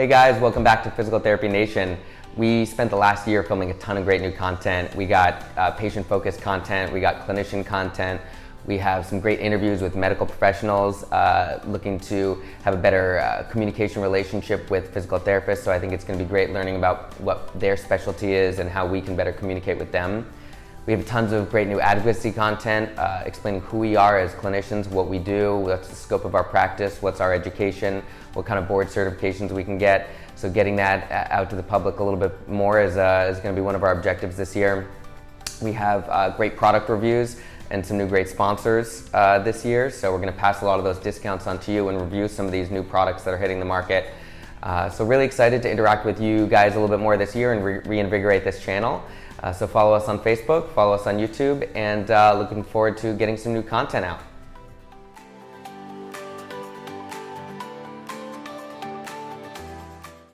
Hey guys, welcome back to Physical Therapy Nation. We spent the last year filming a ton of great new content. We got patient-focused content, we got clinician content, we have some great interviews with medical professionals looking to have a better communication relationship with physical therapists, so I think it's going to be great learning about what their specialty is and how we can better communicate with them. We have tons of great new advocacy content explaining who we are as clinicians, what we do, what's the scope of our practice, what's our education, what kind of board certifications we can get. So getting that out to the public a little bit more is going to be one of our objectives this year. We have great product reviews and some new great sponsors this year. So we're going to pass a lot of those discounts on to you and review some of these new products that are hitting the market. So really excited to interact with you guys a little bit more this year and reinvigorate this channel. So follow us on Facebook, follow us on YouTube, and looking forward to getting some new content out.